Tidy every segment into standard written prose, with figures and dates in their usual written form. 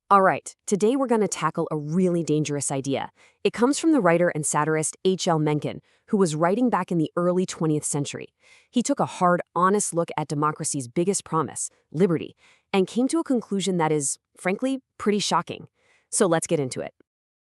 All right, today we're going to tackle a really dangerous idea. It comes from the writer and satirist H.L. Mencken, who was writing back in the early 20th century. He took a hard, honest look at democracy's biggest promise, liberty, and came to a conclusion that is, frankly, pretty shocking. So let's get into it.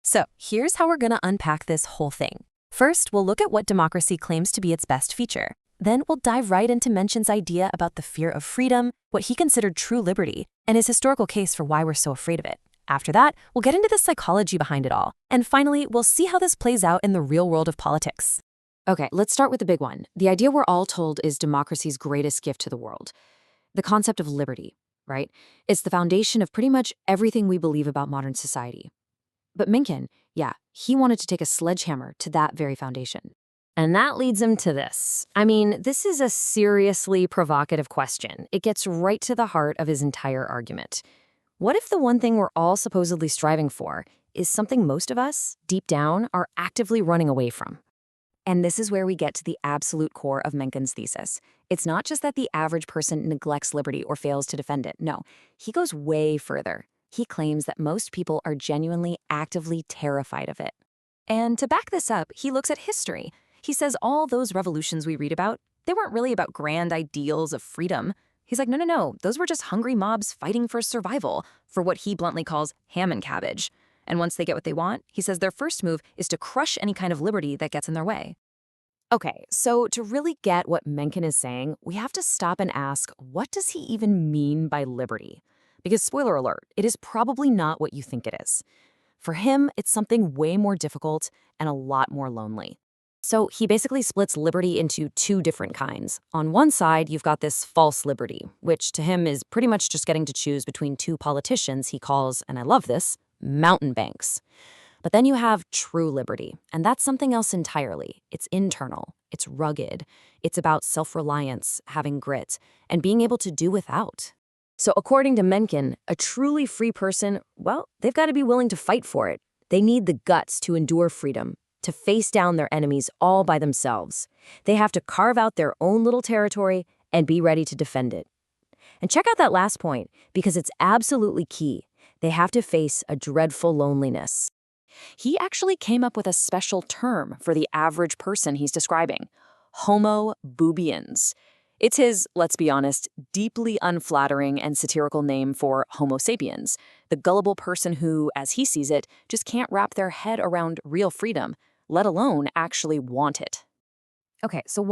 So here's how we're going to unpack this whole thing. First, we'll look at what democracy claims to be its best feature. Then we'll dive right into Mencken's idea about the fear of freedom, what he considered true liberty, and his historical case for why we're so afraid of it. After that, we'll get into the psychology behind it all. And finally, we'll see how this plays out in the real world of politics. Okay, let's start with the big one. The idea we're all told is democracy's greatest gift to the world. The concept of liberty, right? It's the foundation of pretty much everything we believe about modern society. But Mencken, he wanted to take a sledgehammer to that very foundation. And that leads him to this. I mean, this is a seriously provocative question. It gets right to the heart of his entire argument. What if the one thing we're all supposedly striving for is something most of us, deep down, are actively running away from? And this is where we get to the absolute core of Mencken's thesis. It's not just that the average person neglects liberty or fails to defend it. No, he goes way further. He claims that most people are genuinely, actively terrified of it. And to back this up, he looks at history. He says all those revolutions we read about, they weren't really about grand ideals of freedom. He's like, no, those were just hungry mobs fighting for survival, for what he bluntly calls ham and cabbage. And once they get what they want, he says their first move is to crush any kind of liberty that gets in their way. Okay, so to really get what Mencken is saying, we have to stop and ask, what does he even mean by liberty? Because spoiler alert, it is probably not what you think it is. For him, it's something way more difficult and a lot more lonely. So he basically splits liberty into two different kinds. On one side, you've got this false liberty, which to him is pretty much just getting to choose between two politicians he calls, and I love this, mountebanks. But then you have true liberty, and that's something else entirely. It's internal, it's rugged, it's about self-reliance, having grit, and being able to do without. So according to Mencken, a truly free person, well, they've got to be willing to fight for it. They need the guts to endure freedom, to face down their enemies all by themselves. They have to carve out their own little territory and be ready to defend it. And check out that last point, because it's absolutely key. They have to face a dreadful loneliness. He actually came up with a special term for the average person he's describing, Homo boobians. It's his, let's be honest, deeply unflattering and satirical name for Homo sapiens, the gullible person who, as he sees it, just can't wrap their head around real freedom, let alone actually want it. Okay, so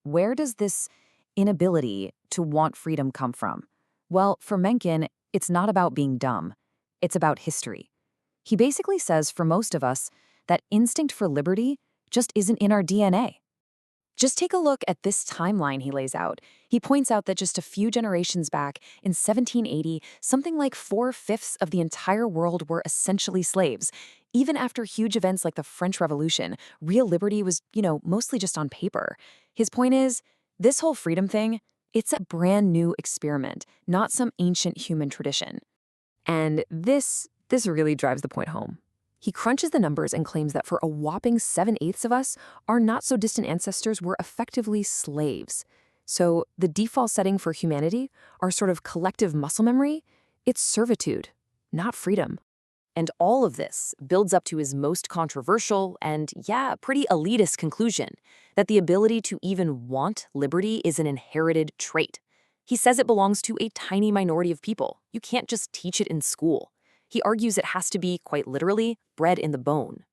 where does this inability to want freedom come from? Well, for Mencken, it's not about being dumb. It's about history. He basically says for most of us, that instinct for liberty just isn't in our DNA. Just take a look at this timeline he lays out. He points out that just a few generations back, in 1780, something like 4/5 of the entire world were essentially slaves. Even after huge events like the French Revolution, real liberty was, mostly just on paper. His point is, this whole freedom thing, it's a brand new experiment, not some ancient human tradition. And this really drives the point home. He crunches the numbers and claims that for a whopping 7/8 of us, our not-so-distant ancestors were effectively slaves. So the default setting for humanity, our sort of collective muscle memory, it's servitude, not freedom. And all of this builds up to his most controversial and, pretty elitist conclusion, that the ability to even want liberty is an inherited trait. He says it belongs to a tiny minority of people. You can't just teach it in school. He argues it has to be, quite literally, bred in the bone.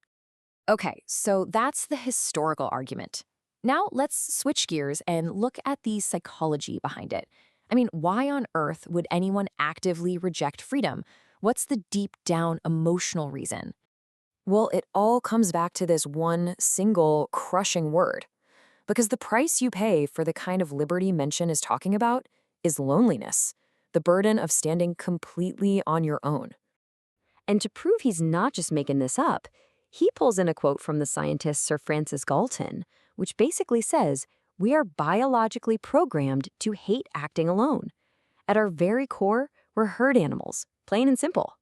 Okay, so that's the historical argument. Now let's switch gears and look at the psychology behind it. I mean, why on earth would anyone actively reject freedom? What's the deep down emotional reason? Well, it all comes back to this one single crushing word. Because the price you pay for the kind of liberty Mencken is talking about is loneliness, the burden of standing completely on your own. And to prove he's not just making this up, he pulls in a quote from the scientist Sir Francis Galton, which basically says, we are biologically programmed to hate acting alone. At our very core, we're herd animals, plain and simple.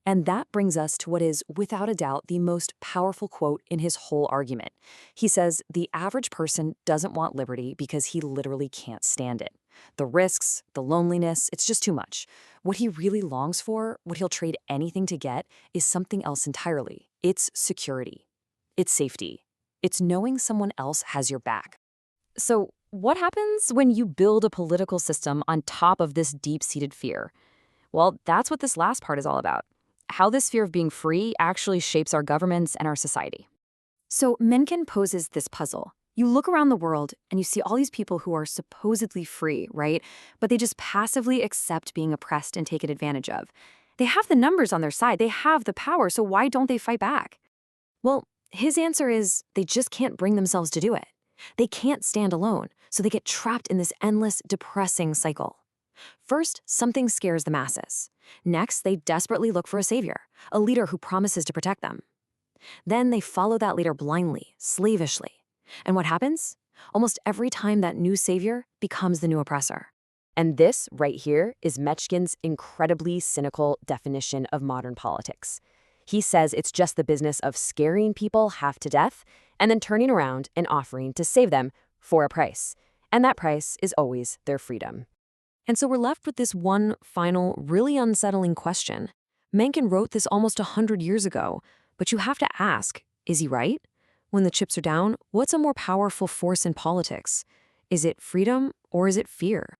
And that brings us to what is, without a doubt, the most powerful quote in his whole argument. He says, the average person doesn't want liberty because he literally can't stand it. The risks, the loneliness, it's just too much. What he really longs for, what he'll trade anything to get, is something else entirely. It's security. It's safety. It's knowing someone else has your back. So, what happens when you build a political system on top of this deep-seated fear? Well, that's what this last part is all about. How this fear of being free actually shapes our governments and our society. So, Mencken poses this puzzle. You look around the world and you see all these people who are supposedly free, right? But they just passively accept being oppressed and taken advantage of. They have the numbers on their side, they have the power, so why don't they fight back? Well, his answer is they just can't bring themselves to do it. They can't stand alone, so they get trapped in this endless, depressing cycle. First, something scares the masses. Next, they desperately look for a savior, a leader who promises to protect them. Then they follow that leader blindly, slavishly. And what happens? Almost every time that new savior becomes the new oppressor. And this, right here, is Mencken's incredibly cynical definition of modern politics. He says it's just the business of scaring people half to death and then turning around and offering to save them for a price. And that price is always their freedom. And so we're left with this one final, really unsettling question. Mencken wrote this almost 100 years ago, but you have to ask, is he right? When the chips are down, what's a more powerful force in politics? Is it freedom or is it fear?